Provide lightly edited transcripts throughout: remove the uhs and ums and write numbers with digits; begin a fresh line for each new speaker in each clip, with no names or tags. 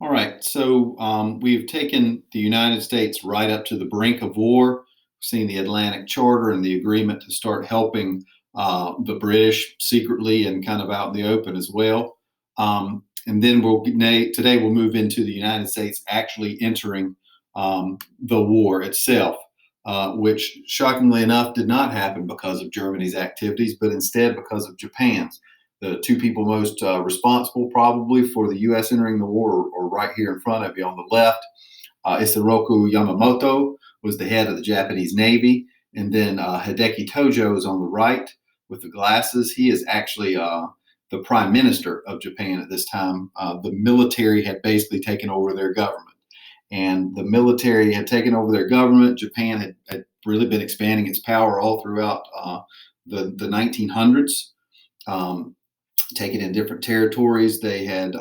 All right. So we've taken the United States right up to the brink of war. We've seen the Atlantic Charter and the agreement to start helping the British secretly and kind of out in the open as well. And then today we'll move into the United States actually entering the war itself, which shockingly enough did not happen because of Germany's activities, but instead because of Japan's. The two people most responsible probably for the U.S. entering the war are right here in front of you on the left. Isoroku Yamamoto was the head of the Japanese Navy. And then Hideki Tojo is on the right with the glasses. He is actually the prime minister of Japan at this time. The military had basically taken over their government. And the military had taken over their government. Japan had really been expanding its power all throughout the 1900s. Taken in different territories. They had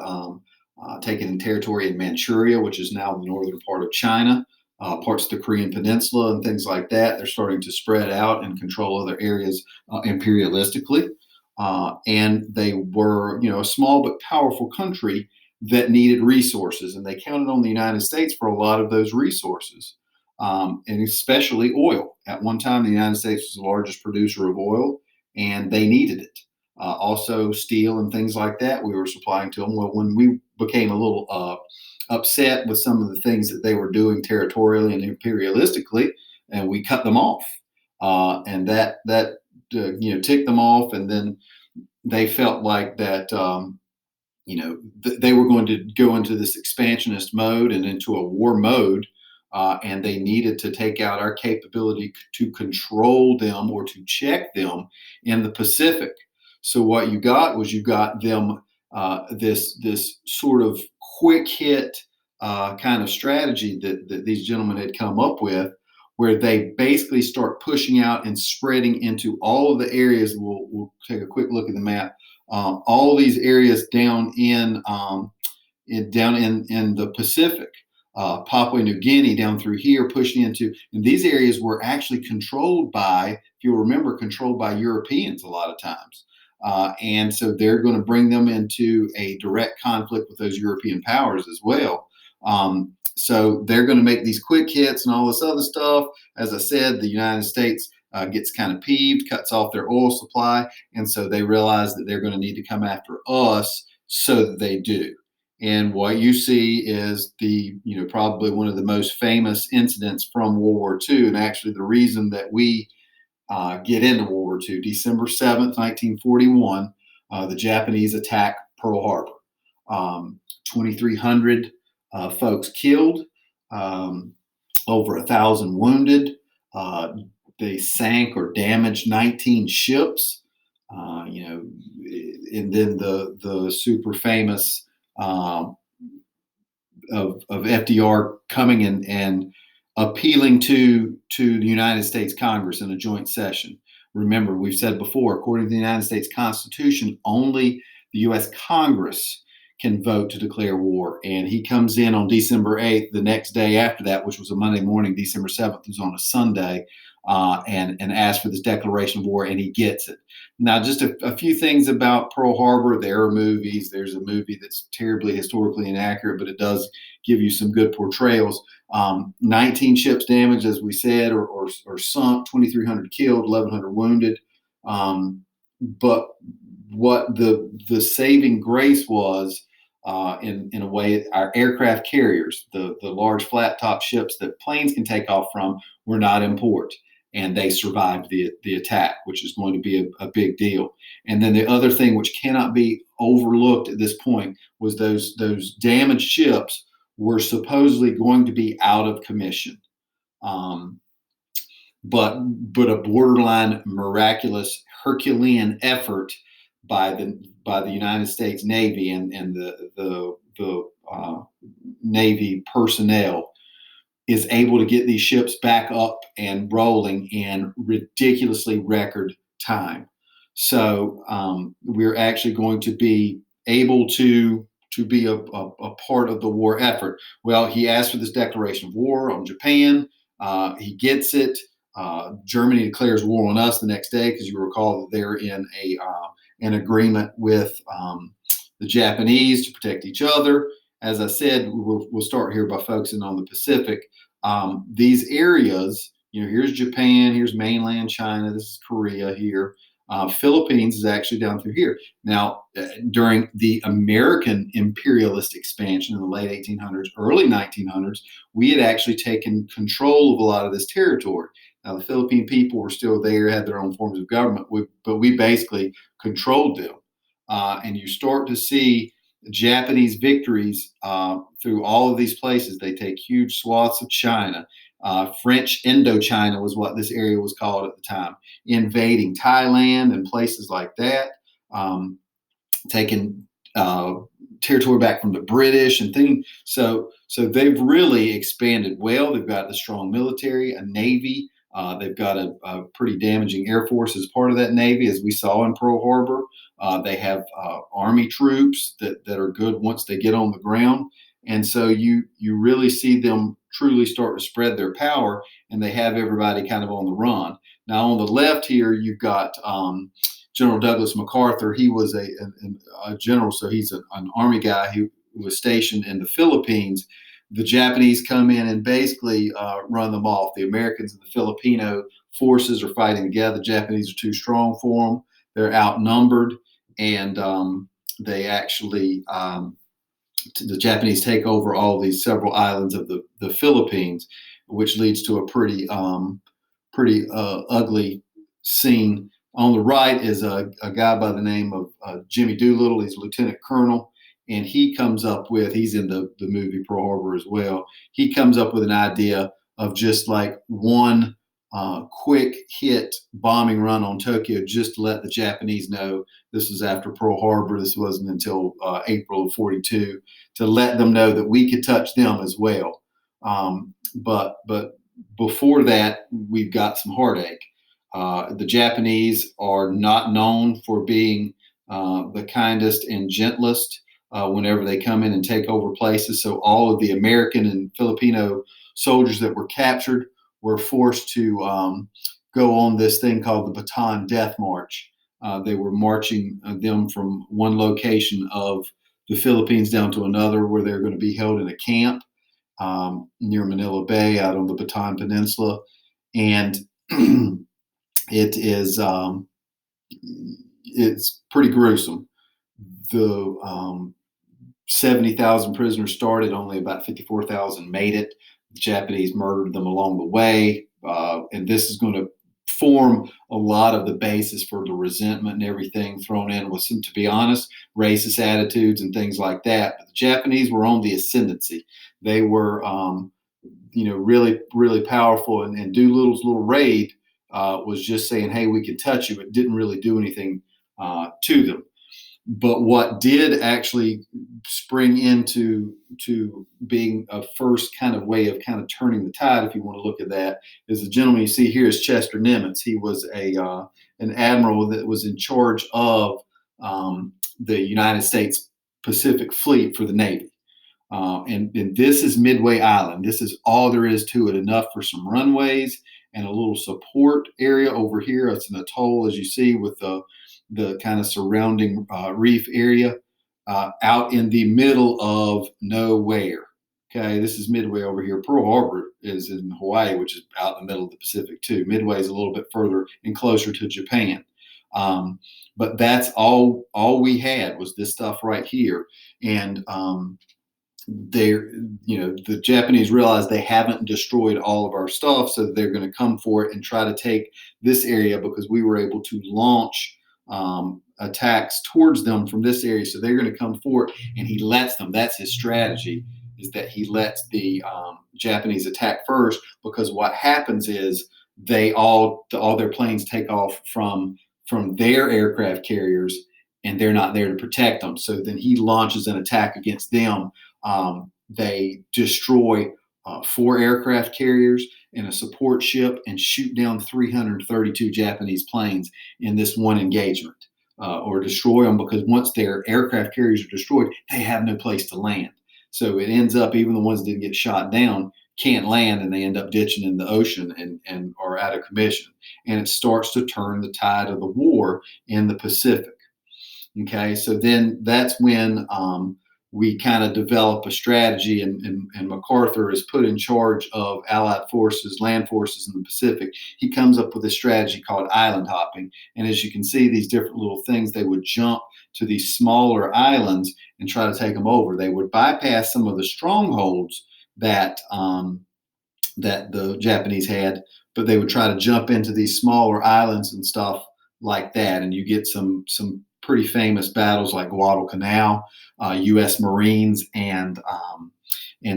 taken in territory in Manchuria, which is now the northern part of China, parts of the Korean Peninsula and things like that. They're starting to spread out and control other areas imperialistically. And they were, a small but powerful country that needed resources. And they counted on the United States for a lot of those resources, and especially oil. At one time, the United States was the largest producer of oil, and they needed it. Also steel and things like that we were supplying to them. Well, when we became a little upset with some of the things that they were doing territorially and imperialistically, and we cut them off, and that ticked them off, and then they felt like that they were going to go into this expansionist mode and into a war mode, and they needed to take out our capability to control them or to check them in the Pacific. So what you got them this sort of quick hit kind of strategy that these gentlemen had come up with, where they basically start pushing out and spreading into all of the areas. We'll take a quick look at the map. All these areas down in the Pacific, Papua New Guinea down through here, pushing into, and these areas were actually controlled by, if you'll remember, controlled by Europeans a lot of times. And so they're going to bring them into a direct conflict with those European powers as well. So they're going to make these quick hits and all this other stuff. As I said, the United States gets kind of peeved, cuts off their oil supply. And so they realize that they're going to need to come after us, so that they do. And what you see is probably one of the most famous incidents from World War II. And actually the reason that we get into World War II. December 7th, 1941, the Japanese attack Pearl Harbor. 2,300 folks killed, over 1,000 wounded. They sank or damaged 19 ships. And then the super famous of FDR coming in and appealing to the United States Congress in a joint session. Remember, we've said before, according to the United States Constitution, only the U.S. Congress can vote to declare war. And he comes in on December 8th, the next day after that, which was a Monday morning. December 7th was on a Sunday, and asks for this declaration of war, and he gets it. Now, just a few things about Pearl Harbor. There are movies. There's a movie that's terribly historically inaccurate, but it does give you some good portrayals. 19 ships damaged, as we said, or sunk, 2,300 killed, 1,100 wounded. But what the saving grace was, in a way, our aircraft carriers, the large flat top ships that planes can take off from, were not in port, and they survived the attack, which is going to be a big deal. And then the other thing, which cannot be overlooked at this point, was those damaged ships were supposedly going to be out of commission. But a borderline miraculous Herculean effort by the United States Navy and the Navy personnel is able to get these ships back up and rolling in ridiculously record time. So we're actually going to be able to be a part of the war effort. Well, he asked for this declaration of war on Japan. He gets it. Germany declares war on us the next day, because you recall that they're in an agreement with the Japanese to protect each other. as I said, we'll start here by focusing on the Pacific. These areas, here's Japan, here's mainland China, this is Korea here. Philippines is actually down through here. Now, during the American imperialist expansion in the late 1800s, early 1900s, we had actually taken control of a lot of this territory. Now, the Philippine people were still there, had their own forms of government, but we basically controlled them. And you start to see Japanese victories through all of these places. They take huge swaths of China. French Indochina was what this area was called at the time, invading Thailand and places like that, taking territory back from the British and things. So they've really expanded well. They've got a strong military, a navy. They've got a pretty damaging air force as part of that navy, as we saw in Pearl Harbor. They have army troops that are good once they get on the ground. And so you really see them truly start to spread their power, and they have everybody kind of on the run. Now, on the left here, you've got General Douglas MacArthur. He was a general, so he's an army guy who was stationed in the Philippines. The Japanese come in and basically run them off. The Americans and the Filipino forces are fighting together. The Japanese are too strong for them. They're outnumbered, and they actually the Japanese take over all these several islands of the Philippines, which leads to a pretty ugly scene. On the right is a guy by the name of Jimmy Doolittle. He's a lieutenant colonel, and he's in the movie Pearl Harbor as well. He comes up with an idea of just like one quick hit bombing run on Tokyo, just to let the Japanese know. This was after Pearl Harbor. This wasn't until April of 42, to let them know that we could touch them as well. But before that, we've got some heartache. The Japanese are not known for being the kindest and gentlest whenever they come in and take over places. So all of the American and Filipino soldiers that were captured were forced to go on this thing called the Bataan Death March. They were marching them from one location of the Philippines down to another, where they're going to be held in a camp near Manila Bay out on the Bataan Peninsula. And it's pretty gruesome. The 70,000 prisoners started, only about 54,000 made it. The Japanese murdered them along the way, and this is going to form a lot of the basis for the resentment and everything thrown in with some, to be honest, racist attitudes and things like that. But the Japanese were on the ascendancy. They were, really, really powerful. And Doolittle's little raid was just saying, "Hey, we can touch you." It didn't really do anything to them. But what did actually spring into being a first kind of way of kind of turning the tide, if you want to look at that, is the gentleman you see here is Chester Nimitz. He was an admiral that was in charge of the United States Pacific Fleet for the Navy. And this is Midway Island. This is all there is to it, enough for some runways and a little support area over here. It's an atoll, as you see, with the kind of surrounding reef area out in the middle of nowhere. Okay, this is Midway over here. Pearl Harbor is in Hawaii, which is out in the middle of the Pacific too. Midway is a little bit further and closer to Japan. But that's all we had was this stuff right here. And the Japanese realize they haven't destroyed all of our stuff, so they're going to come for it and try to take this area, because we were able to launch attacks towards them from this area. So they're going to come for it, and he lets them. That's his strategy, is that he lets the Japanese attack first, because what happens is all their planes take off from their aircraft carriers, and they're not there to protect them. So then he launches an attack against them. They destroy 4 aircraft carriers and a support ship, and shoot down 332 Japanese planes in this one engagement, or destroy them, because once their aircraft carriers are destroyed, they have no place to land. So it ends up, even the ones that didn't get shot down can't land, and they end up ditching in the ocean and are out of commission. And it starts to turn the tide of the war in the Pacific. Okay, so then that's when we kind of develop a strategy, and Macarthur is put in charge of Allied forces, land forces in the Pacific. He comes up with a strategy called island hopping. And as you can see, these different little things, they would jump to these smaller islands and try to take them over. They would bypass some of the strongholds that the Japanese had, but they would try to jump into these smaller islands and stuff like that. And you get some pretty famous battles like Guadalcanal, U.S. Marines and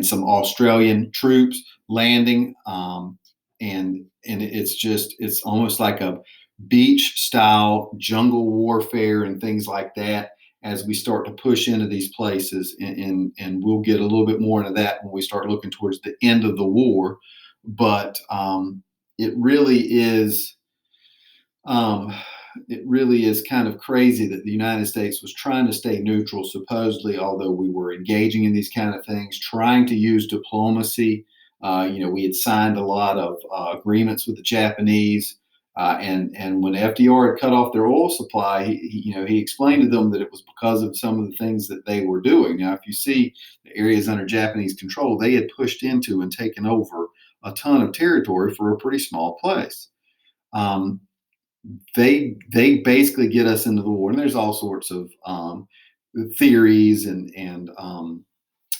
some Australian troops landing, and it's almost like a beach style jungle warfare and things like that as we start to push into these places, and we'll get a little bit more into that when we start looking towards the end of the war. But it really is um, it really is kind of crazy that the United States was trying to stay neutral, supposedly, although we were engaging in these kind of things, trying to use diplomacy. We had signed a lot of agreements with the Japanese, and when FDR had cut off their oil supply, he explained to them that it was because of some of the things that they were doing. Now, if you see the areas under Japanese control, they had pushed into and taken over a ton of territory for a pretty small place. Um, they basically get us into the war, and there's all sorts of theories and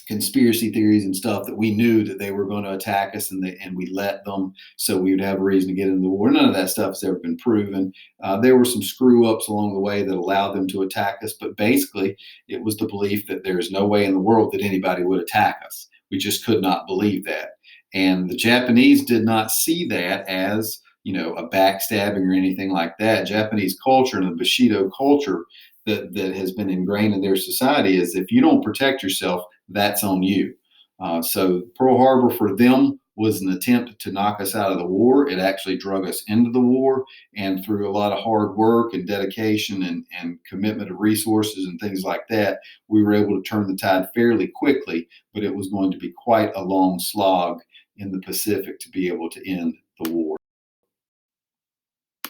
conspiracy theories and stuff that we knew that they were going to attack us, and we let them, so we would have a reason to get into the war. None of that stuff has ever been proven. There were some screw ups along the way that allowed them to attack us, but basically it was the belief that there's no way in the world that anybody would attack us. We just could not believe that, and the Japanese did not see that as a backstabbing or anything like that. Japanese culture and the Bushido culture that has been ingrained in their society is, if you don't protect yourself, that's on you. So Pearl Harbor for them was an attempt to knock us out of the war. It actually drug us into the war, and through a lot of hard work and dedication and commitment of resources and things like that, we were able to turn the tide fairly quickly, but it was going to be quite a long slog in the Pacific to be able to end the war.